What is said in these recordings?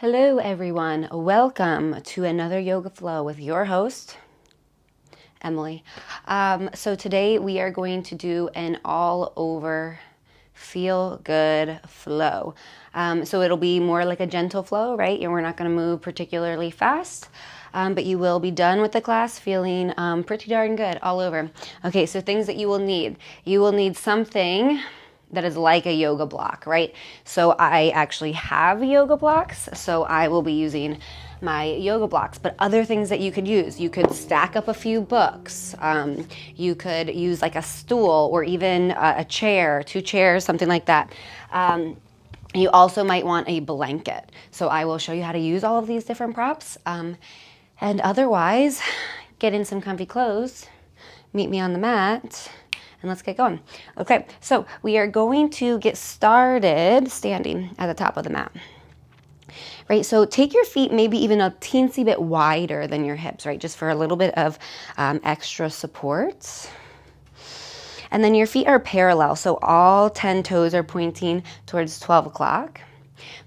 Hello everyone, welcome to another Yoga Flow with your host, Emily. So today we are going to do an all over feel good flow. So it'll be more like a gentle flow, right? And we're not going to move particularly fast, but you will be done with the class feeling pretty darn good all over. Okay, so things that you will need. You will need something that is like a yoga block, right? So I actually have yoga blocks, so I will be using my yoga blocks. But other things that you could use, you could stack up a few books. You could use like a stool or even a chair, 2 chairs, something like that. You also might want a blanket. So I will show you how to use all of these different props. And otherwise, get in some comfy clothes, meet me on the mat, and let's get going. Okay, so we are going to get started standing at the top of the mat. Right, so take your feet maybe even a teensy bit wider than your hips, right? Just for a little bit of extra support. And then your feet are parallel, so all 10 toes are pointing towards 12 o'clock.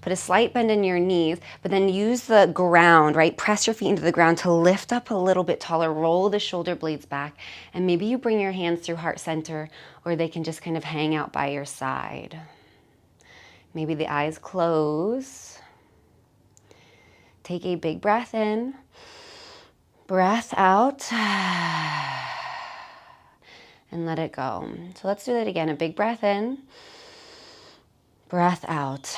Put a slight bend in your knees, but then use the ground, right? Press your feet into the ground to lift up a little bit taller. Roll the shoulder blades back. And maybe you bring your hands through heart center, or they can just kind of hang out by your side. Maybe the eyes close. Take a big breath in. Breath out. And let it go. So let's do that again. A big breath in. Breath out.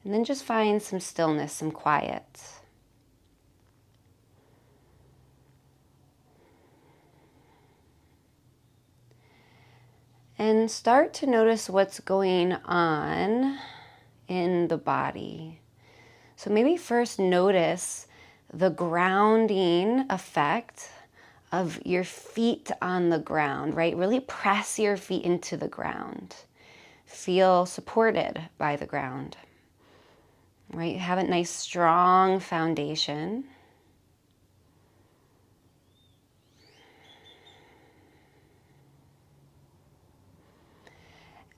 And then just find some stillness, some quiet. And start to notice what's going on in the body. So maybe first notice the grounding effect of your feet on the ground, right? Really press your feet into the ground. Feel supported by the ground. Right, have a nice strong foundation.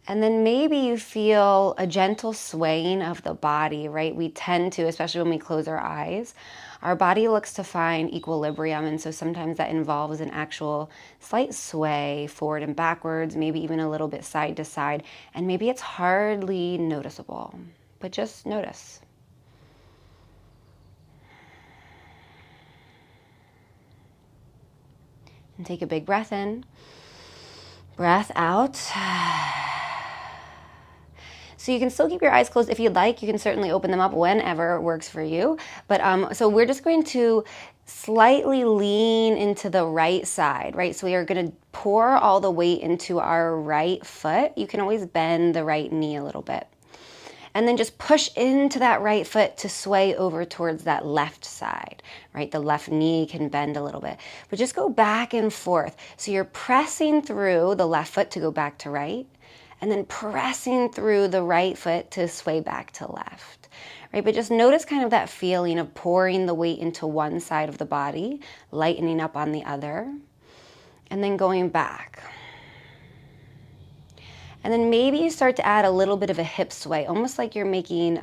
And then maybe you feel a gentle swaying of the body, right? We tend to, especially when we close our eyes, our body looks to find equilibrium. And so sometimes that involves an actual slight sway forward and backwards, maybe even a little bit side to side. And maybe it's hardly noticeable, but just notice. And take a big breath in, breath out. So you can still keep your eyes closed if you'd like. You can certainly open them up whenever works for you. But so we're just going to slightly lean into the right side, right? So we are going to pour all the weight into our right foot. You can always bend the right knee a little bit. And then just push into that right foot to sway over towards that left side, right? The left knee can bend a little bit, but just go back and forth. So you're pressing through the left foot to go back to right, and then pressing through the right foot to sway back to left, right? But just notice kind of that feeling of pouring the weight into one side of the body, lightening up on the other, and then going back. And then maybe you start to add a little bit of a hip sway, almost like you're making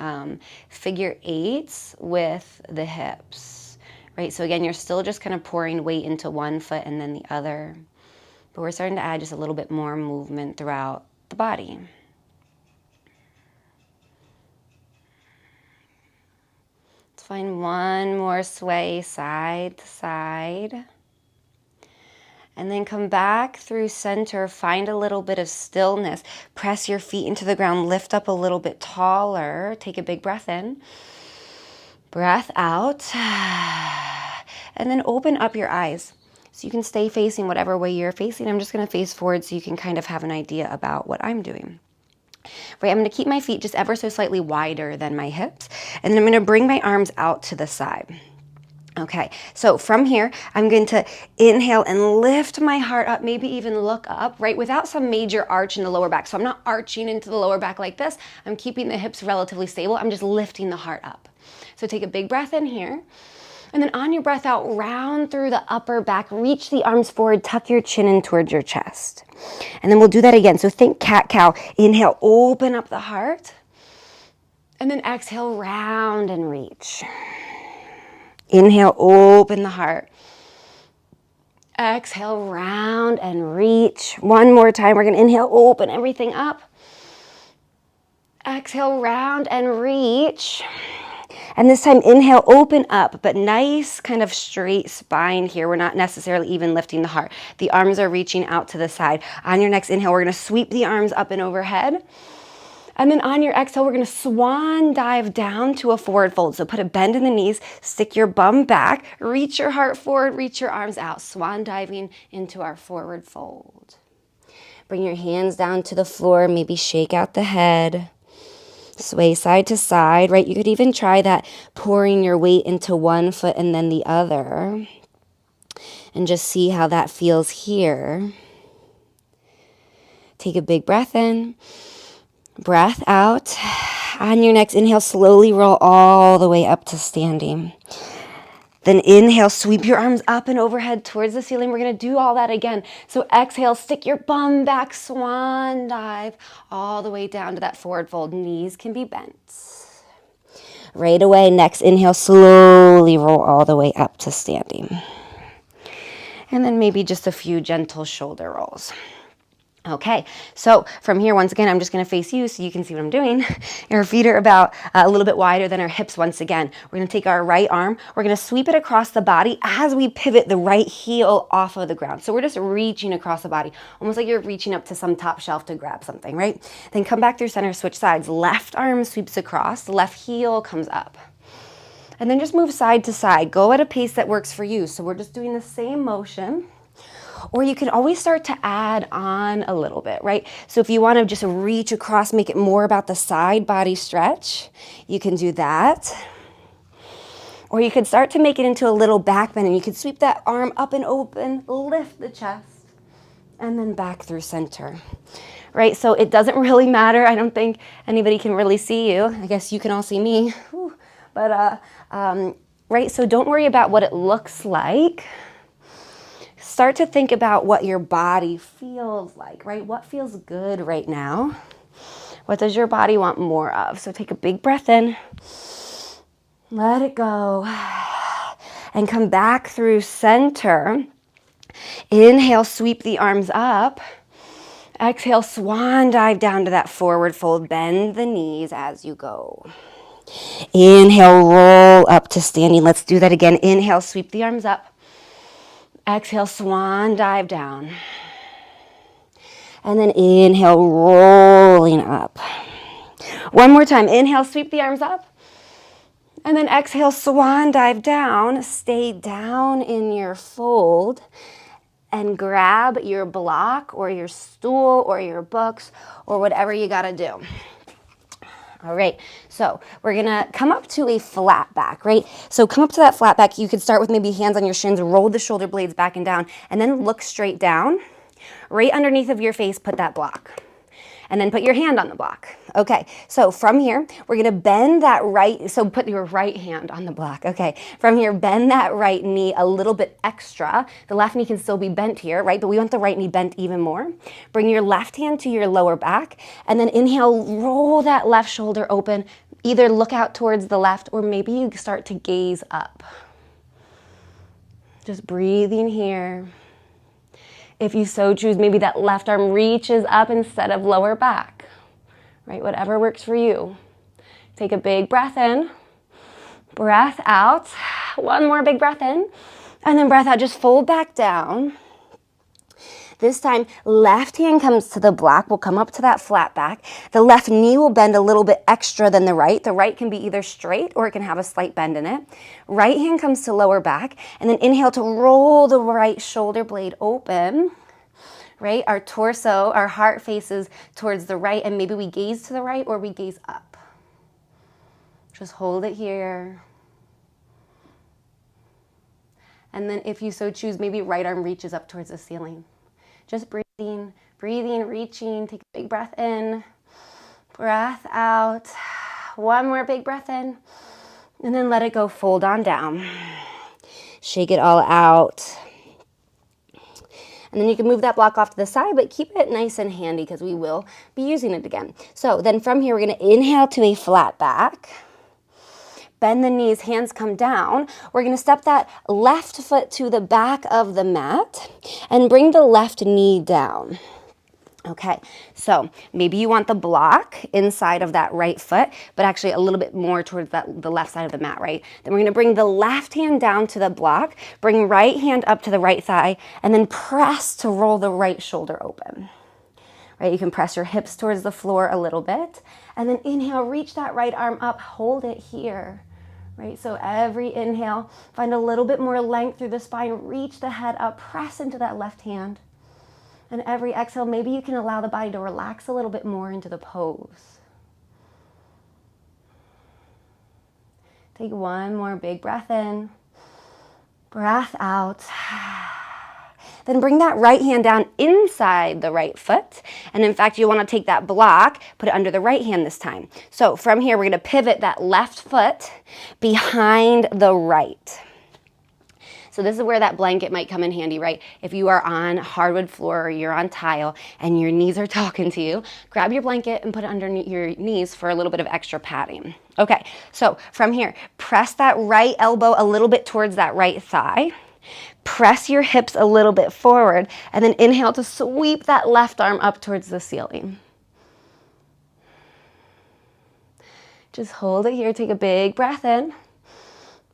figure eights with the hips, right? So again, you're still just kind of pouring weight into one foot and then the other, but we're starting to add just a little bit more movement throughout the body. Let's find one more sway side to side. And then come back through center, find a little bit of stillness. Press your feet into the ground, lift up a little bit taller. Take a big breath in. Breath out. And then open up your eyes. So you can stay facing whatever way you're facing. I'm just going to face forward so you can kind of have an idea about what I'm doing. Right, I'm going to keep my feet just ever so slightly wider than my hips. And then I'm going to bring my arms out to the side. Okay, so from here, I'm going to inhale and lift my heart up, maybe even look up, right, without some major arch in the lower back. So I'm not arching into the lower back like this. I'm keeping the hips relatively stable. I'm just lifting the heart up. So take a big breath in here. And then on your breath out, round through the upper back, reach the arms forward, tuck your chin in towards your chest. And then we'll do that again. So think cat-cow. Inhale, open up the heart. And then exhale, round and reach. Inhale, open the heart. Exhale, round and reach. One more time. We're going to inhale, open everything up. Exhale, round and reach. And this time, inhale, open up, but nice kind of straight spine here. We're not necessarily even lifting the heart. The arms are reaching out to the side. On your next inhale, we're going to sweep the arms up and overhead. And then on your exhale, we're going to swan dive down to a forward fold. So put a bend in the knees, stick your bum back, reach your heart forward, reach your arms out. Swan diving into our forward fold. Bring your hands down to the floor, maybe shake out the head. Sway side to side, right? You could even try that, pouring your weight into one foot and then the other. And just see how that feels here. Take a big breath in. Breath out. On your next inhale, slowly roll all the way up to standing. Then inhale, sweep your arms up and overhead towards the ceiling. We're going to do all that again. So exhale, stick your bum back, swan dive all the way down to that forward fold. Knees can be bent. Right away, next inhale, slowly roll all the way up to standing. And then maybe just a few gentle shoulder rolls. Okay, so from here, once again, I'm just going to face you so you can see what I'm doing. Our feet are about a little bit wider than our hips once again. We're going to take our right arm. We're going to sweep it across the body as we pivot the right heel off of the ground. So we're just reaching across the body, almost like you're reaching up to some top shelf to grab something, right? Then come back through center, switch sides. Left arm sweeps across, left heel comes up. And then just move side to side. Go at a pace that works for you. So we're just doing the same motion. Or you can always start to add on a little bit, right? So if you want to just reach across, make it more about the side body stretch, you can do that. Or you could start to make it into a little back bend, and you could sweep that arm up and open, lift the chest, and then back through center, right? So it doesn't really matter. I don't think anybody can really see you. I guess you can all see me. Whew. But, right, so don't worry about what it looks like. Start to think about what your body feels like, right? What feels good right now? What does your body want more of? So take a big breath in, let it go, and come back through center. Inhale, sweep the arms up. Exhale, swan dive down to that forward fold. Bend the knees as you go. Inhale, roll up to standing. Let's do that again. Inhale, sweep the arms up. Exhale, swan dive down. And then inhale, rolling up. One more time. Inhale, sweep the arms up. And then exhale, swan dive down. Stay down in your fold and grab your block or your stool or your books or whatever you got to do. All right, so we're gonna come up to a flat back, right? So come up to that flat back. You could start with maybe hands on your shins, roll the shoulder blades back and down, and then look straight down. Right underneath of your face, put that block. And then put your hand on the block. Okay, so from here, we're gonna bend that right, so put your right hand on the block. Okay, from here, bend that right knee a little bit extra. The left knee can still be bent here, right? But we want the right knee bent even more. Bring your left hand to your lower back, and then inhale, roll that left shoulder open. Either look out towards the left, or maybe you start to gaze up. Just breathing here. If you so choose, maybe that left arm reaches up instead of lower back, right? Whatever works for you. Take a big breath in, breath out. One more big breath in, and then breath out. Just fold back down. This time, left hand comes to the block. We'll come up to that flat back. The left knee will bend a little bit extra than the right. The right can be either straight or it can have a slight bend in it. Right hand comes to lower back. And then inhale to roll the right shoulder blade open. Right? Our torso, our heart faces towards the right. And maybe we gaze to the right or we gaze up. Just hold it here. And then if you so choose, maybe right arm reaches up towards the ceiling. Just breathing, reaching. Take a big breath in, breath out. One more big breath in, and then let it go, fold on down. Shake it all out. And then you can move that block off to the side, but keep it nice and handy because we will be using it again. So then from here, we're going to inhale to a flat back. Bend the knees, hands come down. We're going to step that left foot to the back of the mat and bring the left knee down. Okay, so maybe you want the block inside of that right foot, but actually a little bit more towards the left side of the mat, right? Then we're going to bring the left hand down to the block, bring right hand up to the right thigh, and then press to roll the right shoulder open. Right, you can press your hips towards the floor a little bit, and then inhale, reach that right arm up, hold it here. Right, so every inhale, find a little bit more length through the spine, reach the head up, press into that left hand. And every exhale, maybe you can allow the body to relax a little bit more into the pose. Take one more big breath in, breath out. Then bring that right hand down inside the right foot. And in fact, you want to take that block, put it under the right hand this time. So from here, we're going to pivot that left foot behind the right. So this is where that blanket might come in handy, right? If you are on hardwood floor or you're on tile and your knees are talking to you, grab your blanket and put it under your knees for a little bit of extra padding. Okay, so from here, press that right elbow a little bit towards that right thigh. Press your hips a little bit forward, and then inhale to sweep that left arm up towards the ceiling. Just hold it here. Take a big breath in,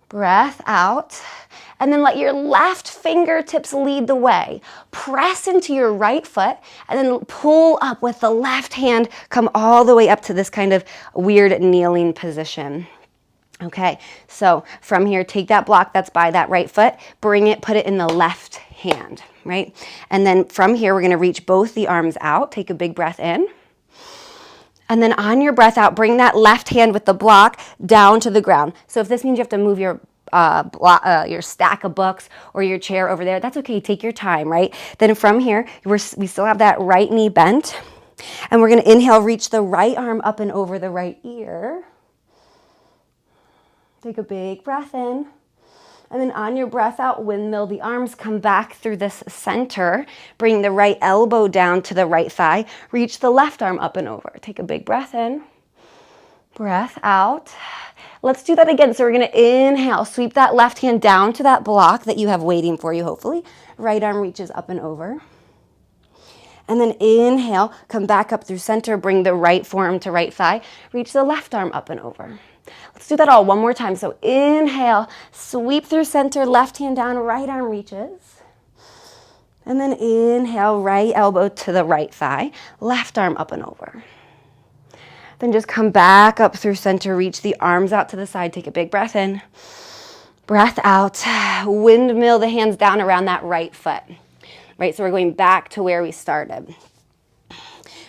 breath out, and then let your left fingertips lead the way. Press into your right foot, and then pull up with the left hand. Come all the way up to this kind of weird kneeling position. Okay, so from here, take that block that's by that right foot, bring it, put it in the left hand, right? And then from here, we're going to reach both the arms out. Take a big breath in. And then on your breath out, bring that left hand with the block down to the ground. So if this means you have to move your stack of books or your chair over there, that's okay. Take your time, right? Then from here, we still have that right knee bent. And we're going to inhale, reach the right arm up and over the right ear. Take a big breath in, and then on your breath out, windmill the arms, come back through this center, bring the right elbow down to the right thigh, reach the left arm up and over. Take a big breath in, breath out. Let's do that again. So we're gonna inhale, sweep that left hand down to that block that you have waiting for you, hopefully. Right arm reaches up and over. And then inhale, come back up through center, bring the right forearm to right thigh, reach the left arm up and over. Let's do that all one more time. So inhale, sweep through center, left hand down, right arm reaches. And then inhale, right elbow to the right thigh, left arm up and over. Then just come back up through center, reach the arms out to the side, take a big breath in, breath out, windmill the hands down around that right foot. Right, so we're going back to where we started.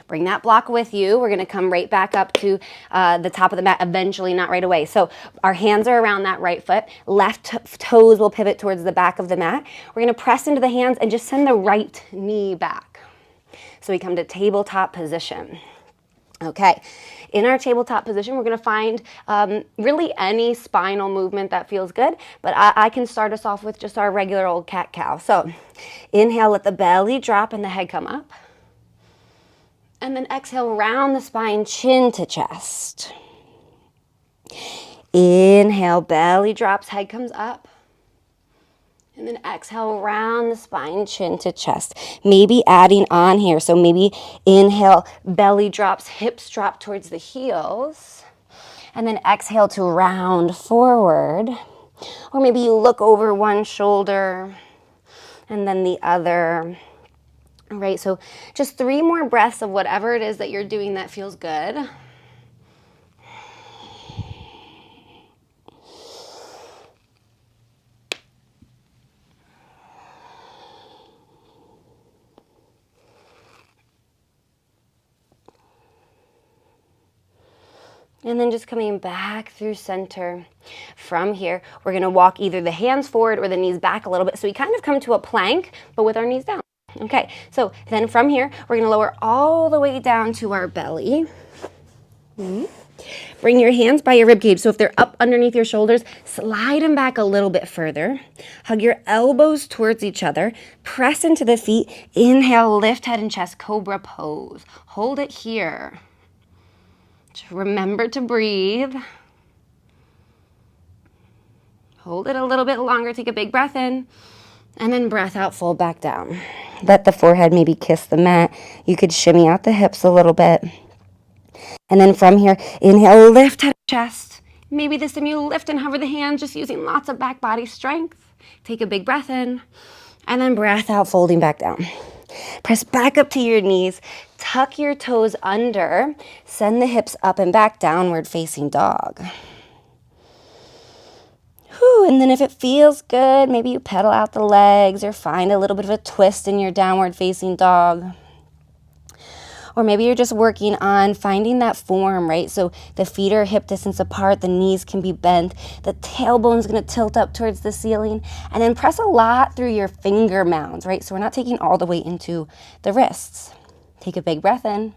Bring that block with you. We're going to come right back up to the top of the mat, eventually, not right away. So our hands are around that right foot. Left toes will pivot towards the back of the mat. We're going to press into the hands and just send the right knee back. So we come to tabletop position. Okay, in our tabletop position, we're going to find really any spinal movement that feels good, but I can start us off with just our regular old cat-cow. So inhale, let the belly drop and the head come up. And then exhale, round the spine, chin to chest. Inhale, belly drops, head comes up. And then exhale, round the spine, chin to chest. Maybe adding on here. So maybe inhale, belly drops, hips drop towards the heels. And then exhale to round forward. Or maybe you look over one shoulder and then the other. All right, so just 3 more breaths of whatever it is that you're doing that feels good. And then just coming back through center. From here, we're going to walk either the hands forward or the knees back a little bit. So we kind of come to a plank, but with our knees down. Okay, so then from here, we're going to lower all the way down to our belly. Bring your hands by your rib cage. So if they're up underneath your shoulders, slide them back a little bit further. Hug your elbows towards each other. Press into the feet. Inhale, lift head and chest, cobra pose. Hold it here. Remember to breathe. Hold it a little bit longer. Take a big breath in. And then breath out, fold back down. Let the forehead maybe kiss the mat. You could shimmy out the hips a little bit. And then from here, inhale, lift head and chest. Maybe this time you lift and hover the hands, just using lots of back body strength. Take a big breath in. And then breath out, folding back down. Press back up to your knees. Tuck your toes under. Send the hips up and back, downward facing dog. Whew, and then if it feels good, maybe you pedal out the legs or find a little bit of a twist in your downward facing dog. Or maybe you're just working on finding that form, right? So the feet are hip distance apart, the knees can be bent, the tailbone's gonna tilt up towards the ceiling, and then press a lot through your finger mounds, right? So we're not taking all the weight into the wrists. Take a big breath in,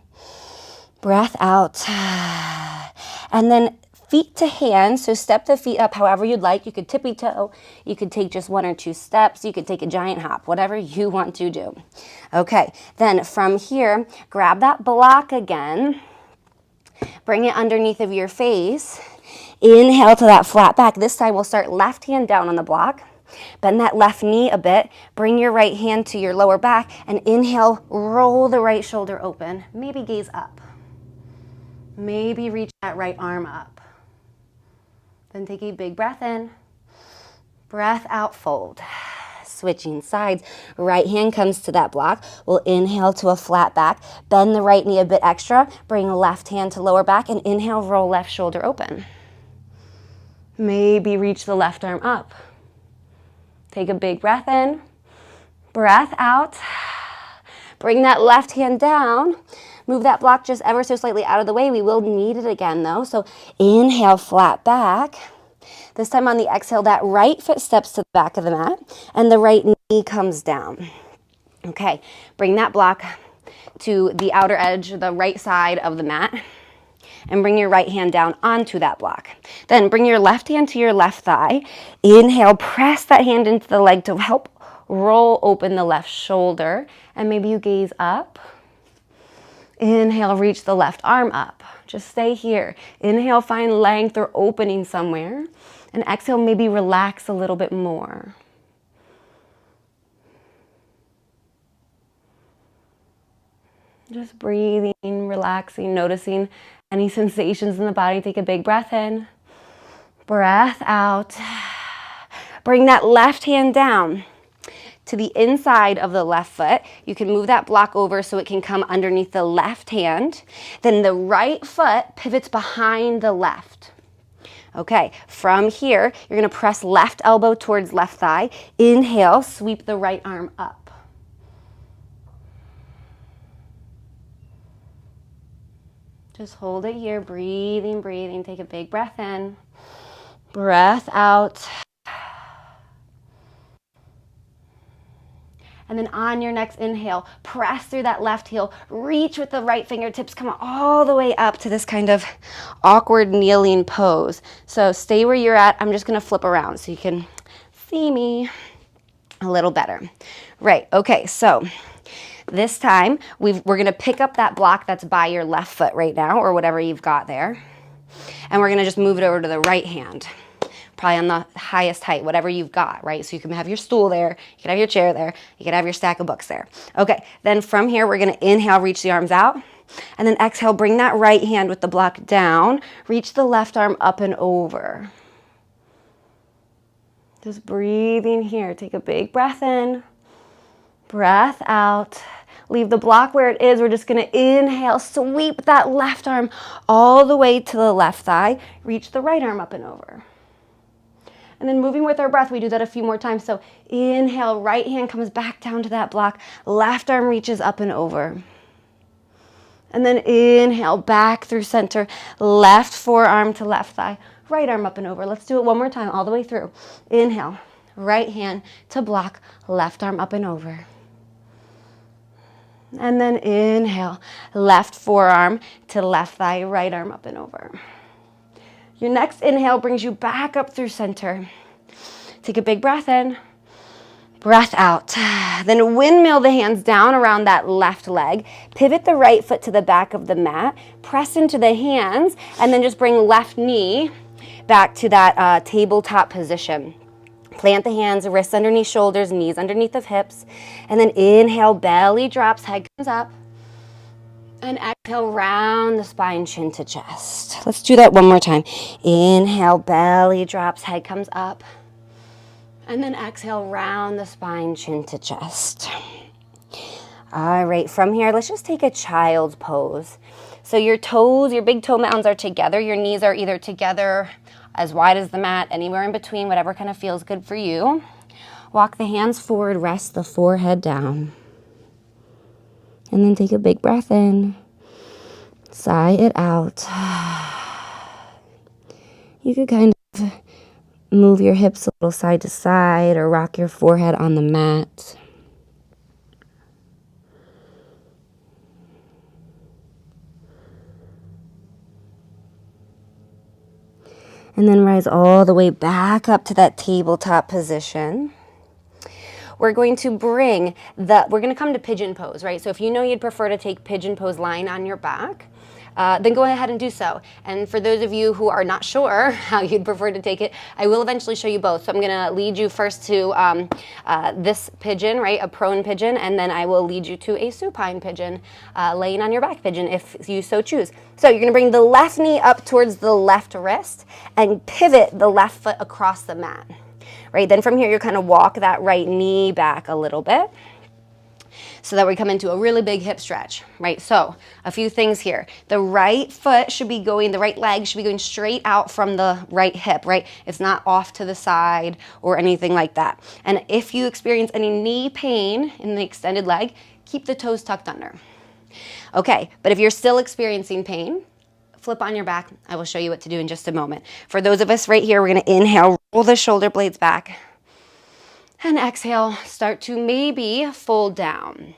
breath out, and then feet to hands, so step the feet up however you'd like. You could tippy toe, you could take just 1 or 2 steps, you could take a giant hop, whatever you want to do. Okay, then from here, grab that block again, bring it underneath of your face, inhale to that flat back. This time we'll start left hand down on the block, bend that left knee a bit, bring your right hand to your lower back, and inhale, roll the right shoulder open, maybe gaze up, maybe reach that right arm up. Then take a big breath in, breath out, fold. Switching sides, right hand comes to that block. We'll inhale to a flat back, bend the right knee a bit extra, bring left hand to lower back, and inhale, roll left shoulder open. Maybe reach the left arm up. Take a big breath in, breath out, bring that left hand down. Move that block just ever so slightly out of the way. We will need it again though. So inhale, flat back. This time on the exhale, that right foot steps to the back of the mat and the right knee comes down. Okay, bring that block to the outer edge, the right side of the mat, and bring your right hand down onto that block. Then bring your left hand to your left thigh. Inhale, press that hand into the leg to help roll open the left shoulder. And maybe you gaze up. Inhale, reach the left arm up. Just stay here. Inhale, find length or opening somewhere. And exhale, maybe relax a little bit more. Just breathing, relaxing, noticing any sensations in the body. Take a big breath in, breath out. Bring that left hand down to the inside of the left foot. You can move that block over so it can come underneath the left hand. Then the right foot pivots behind the left. Okay, from here, you're gonna press left elbow towards left thigh. Inhale, sweep the right arm up. Just hold it here, breathing, breathing. Take a big breath in, breath out. And then on your next inhale, press through that left heel, reach with the right fingertips, come all the way up to this kind of awkward kneeling pose. So stay where you're at. I'm just gonna flip around so you can see me a little better. Right, okay, so this time we're gonna pick up that block that's by your left foot right now, or whatever you've got there, and we're gonna just move it over to the right hand. Probably on the highest height, whatever you've got, right? So you can have your stool there, you can have your chair there, you can have your stack of books there. Okay, then from here, we're gonna inhale, reach the arms out, and then exhale, bring that right hand with the block down, reach the left arm up and over. Just breathing here. Take a big breath in, breath out. Leave the block where it is. We're just gonna inhale, sweep that left arm all the way to the left thigh, reach the right arm up and over. And then moving with our breath, we do that a few more times. So inhale, right hand comes back down to that block, left arm reaches up and over. And then inhale, back through center, left forearm to left thigh, right arm up and over. Let's do it one more time, all the way through. Inhale, right hand to block, left arm up and over. And then inhale, left forearm to left thigh, right arm up and over. Your next inhale brings you back up through center. Take a big breath in, breath out. Then windmill the hands down around that left leg. Pivot the right foot to the back of the mat. Press into the hands, and then just bring left knee back to that tabletop position. Plant the hands, wrists underneath shoulders, knees underneath of hips. And then inhale, belly drops, head comes up. And exhale, round the spine, chin to chest. Let's do that one more time. Inhale, belly drops, head comes up. And then exhale, round the spine, chin to chest. All right, from here, let's just take a child's pose. So your toes, your big toe mounds are together. Your knees are either together, as wide as the mat, anywhere in between, whatever kind of feels good for you. Walk the hands forward, rest the forehead down. And then take a big breath in. Sigh it out. You could kind of move your hips a little side to side or rock your forehead on the mat. And then rise all the way back up to that tabletop position. We're going to we're going to come to pigeon pose, right? So if you know you'd prefer to take pigeon pose lying on your back, then go ahead and do so. And for those of you who are not sure how you'd prefer to take it, I will eventually show you both. So I'm going to lead you first to this pigeon, right, a prone pigeon, and then I will lead you to a supine pigeon, laying on your back pigeon if you so choose. So you're going to bring the left knee up towards the left wrist and pivot the left foot across the mat. Right, then from here, you kind of walk that right knee back a little bit so that we come into a really big hip stretch, right? So a few things here. The right leg should be going straight out from the right hip, right? It's not off to the side or anything like that. And if you experience any knee pain in the extended leg, keep the toes tucked under. Okay, but if you're still experiencing pain, flip on your back. I will show you what to do in just a moment. For those of us right here, we're going to inhale, roll the shoulder blades back, and exhale, start to maybe fold down.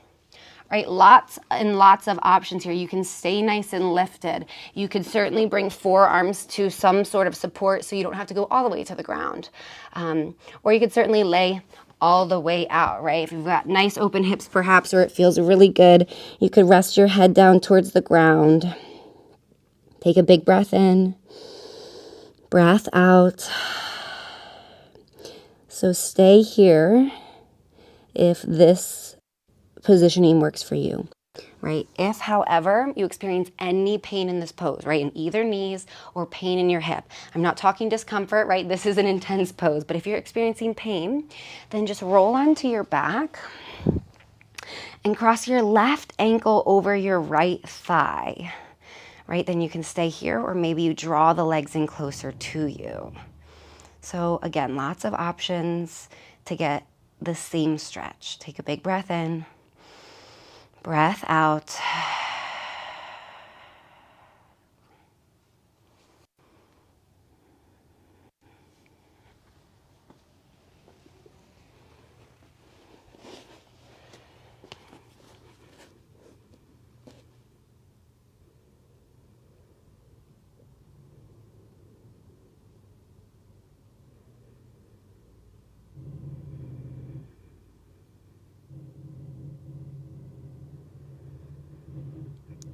Right, lots and lots of options here. You can stay nice and lifted. You could certainly bring forearms to some sort of support so you don't have to go all the way to the ground. Or you could certainly lay all the way out, right? If you've got nice open hips perhaps, or it feels really good, you could rest your head down towards the ground. Take a big breath in, breath out. So stay here if this positioning works for you, right? If, however, you experience any pain in this pose, right, in either knees or pain in your hip, I'm not talking discomfort, right? This is an intense pose, but if you're experiencing pain, then just roll onto your back and cross your left ankle over your right thigh. Right, then you can stay here, or maybe you draw the legs in closer to you. So again, lots of options to get the same stretch. Take a big breath in, breath out.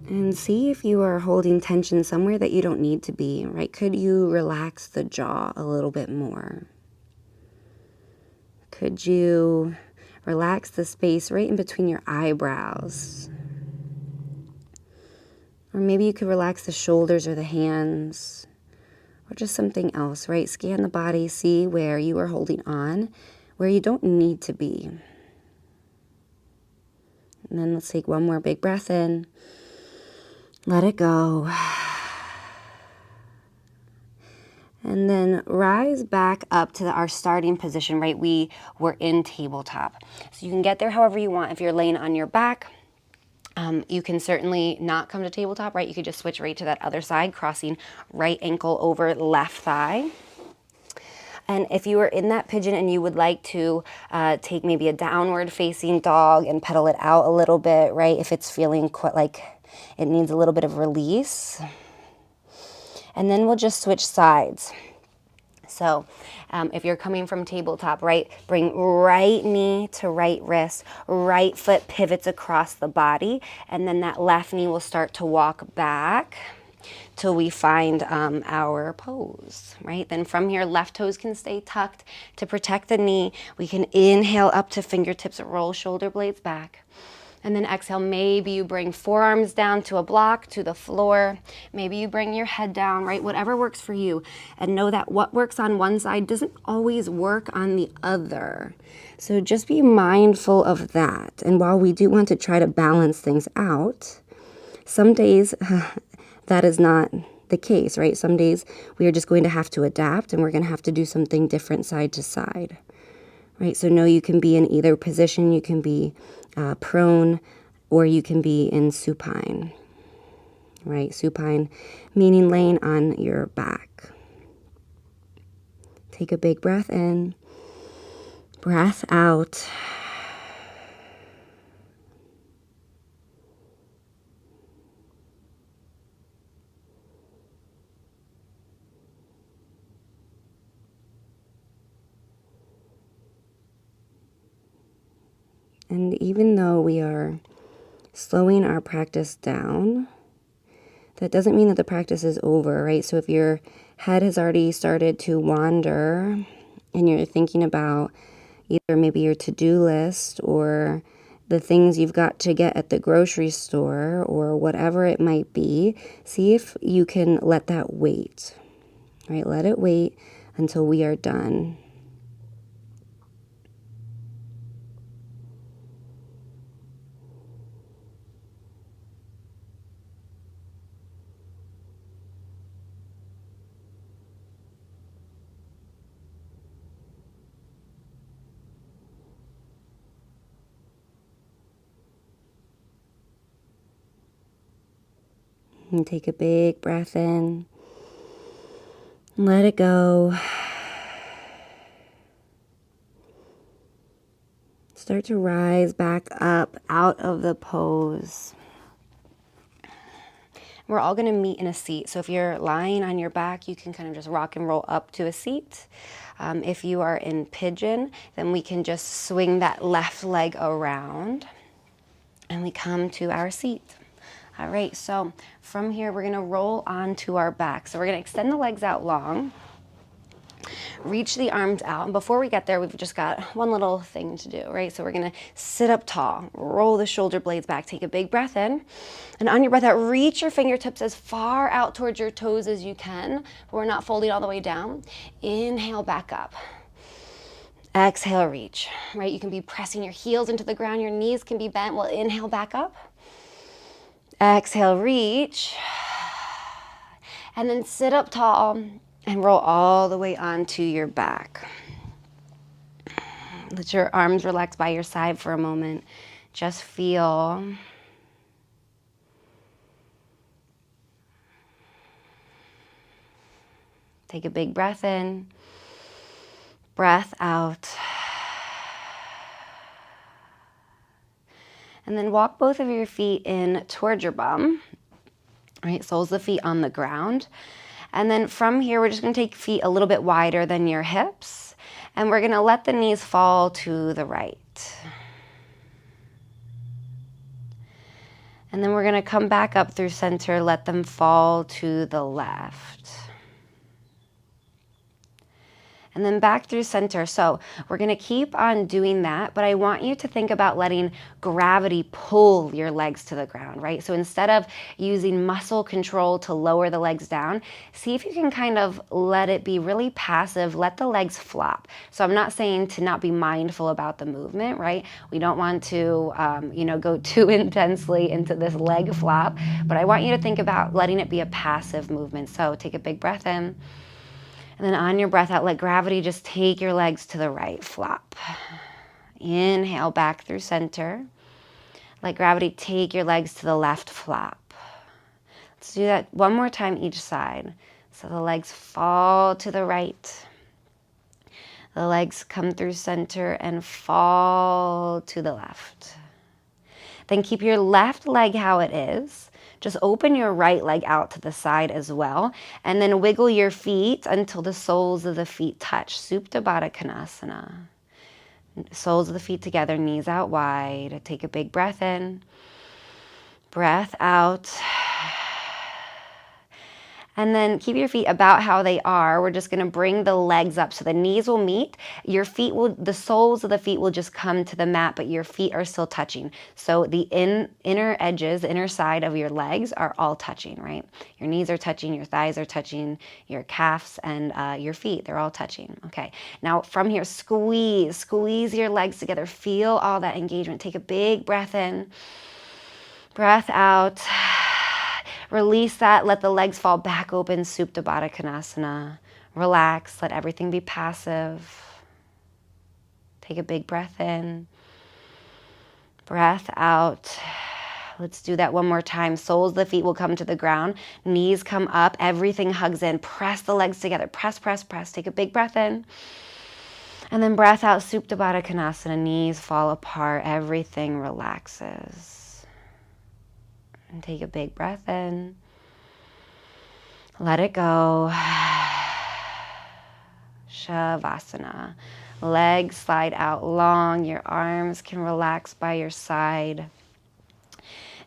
And see if you are holding tension somewhere that you don't need to be, right? Could you relax the jaw a little bit more? Could you relax the space right in between your eyebrows? Or maybe you could relax the shoulders or the hands, or just something else, right? Scan the body, see where you are holding on, where you don't need to be. And then let's take one more big breath in. Let it go. And then rise back up to our starting position, right? We were in tabletop. So you can get there however you want. If you're laying on your back, you can certainly not come to tabletop, right? You could just switch right to that other side, crossing right ankle over left thigh. And if you are in that pigeon and you would like to take maybe a downward facing dog and pedal it out a little bit, right? If it's feeling quite like it needs a little bit of release. And then we'll just switch sides. So if you're coming from tabletop, right, bring right knee to right wrist, right foot pivots across the body, and then that left knee will start to walk back till we find our pose, right? Then from here, left toes can stay tucked to protect the knee. We can inhale up to fingertips, roll shoulder blades back. And then exhale, maybe you bring forearms down to a block, to the floor. Maybe you bring your head down, right? Whatever works for you. And know that what works on one side doesn't always work on the other. So just be mindful of that. And while we do want to try to balance things out, some days that is not the case, right? Some days we are just going to have to adapt and we're going to have to do something different side to side, right? So know you can be in either position. You can be prone, or you can be in supine, right? Supine meaning laying on your back. Take a big breath in, breath out. And even though we are slowing our practice down, that doesn't mean that the practice is over, right? So if your head has already started to wander and you're thinking about either maybe your to-do list or the things you've got to get at the grocery store or whatever it might be, see if you can let that wait, right? Let it wait until we are done. And take a big breath in. Let it go. Start to rise back up out of the pose. We're all going to meet in a seat. So if you're lying on your back, you can kind of just rock and roll up to a seat. If you are in pigeon, then we can just swing that left leg around and we come to our seat. All right, so from here, we're gonna roll onto our back. So we're gonna extend the legs out long, reach the arms out. And before we get there, we've just got one little thing to do, right? So we're gonna sit up tall, roll the shoulder blades back, take a big breath in. And on your breath out, reach your fingertips as far out towards your toes as you can, but we're not folding all the way down. Inhale back up. Exhale, reach, right? You can be pressing your heels into the ground, your knees can be bent. We'll inhale back up. Exhale, reach, and then sit up tall and roll all the way onto your back. Let your arms relax by your side for a moment. Just feel. Take a big breath in, breath out. And then walk both of your feet in towards your bum, right? Soles of the feet on the ground. And then from here, we're just gonna take feet a little bit wider than your hips. And we're gonna let the knees fall to the right. And then we're gonna come back up through center, let them fall to the left. And then back through center. So we're gonna keep on doing that, but I want you to think about letting gravity pull your legs to the ground, right? So instead of using muscle control to lower the legs down, see if you can kind of let it be really passive, let the legs flop. So I'm not saying to not be mindful about the movement, right? We don't want to, go too intensely into this leg flop, but I want you to think about letting it be a passive movement. So take a big breath in. And then on your breath out, let gravity just take your legs to the right, flop. Inhale back through center. Let gravity take your legs to the left, flop. Let's do that one more time each side. So the legs fall to the right. The legs come through center and fall to the left. Then keep your left leg how it is. Just open your right leg out to the side as well. And then wiggle your feet until the soles of the feet touch. Supta Baddha Konasana. Soles of the feet together, knees out wide. Take a big breath in. Breath out. And then keep your feet about how they are. We're just gonna bring the legs up so the knees will meet. Your feet will, the soles of the feet will just come to the mat, but your feet are still touching. So the inner edges, the inner side of your legs are all touching, right? Your knees are touching, your thighs are touching, your calves and your feet, they're all touching, okay? Now from here, squeeze your legs together. Feel all that engagement. Take a big breath in, breath out. Release that, let the legs fall back open, Supta Baddha Konasana. Relax, let everything be passive. Take a big breath in, breath out. Let's do that one more time. Soles of the feet will come to the ground, knees come up, everything hugs in. Press the legs together, press, press, press. Take a big breath in. And then breath out, Supta Baddha Konasana. Knees fall apart, everything relaxes. And take a big breath in. Let it go. Shavasana. Legs slide out long. Your arms can relax by your side.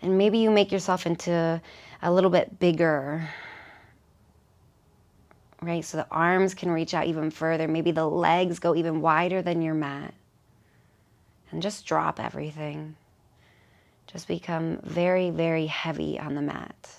And maybe you make yourself into a little bit bigger, right? So the arms can reach out even further. Maybe the legs go even wider than your mat. And just drop everything. Just become very, very heavy on the mat.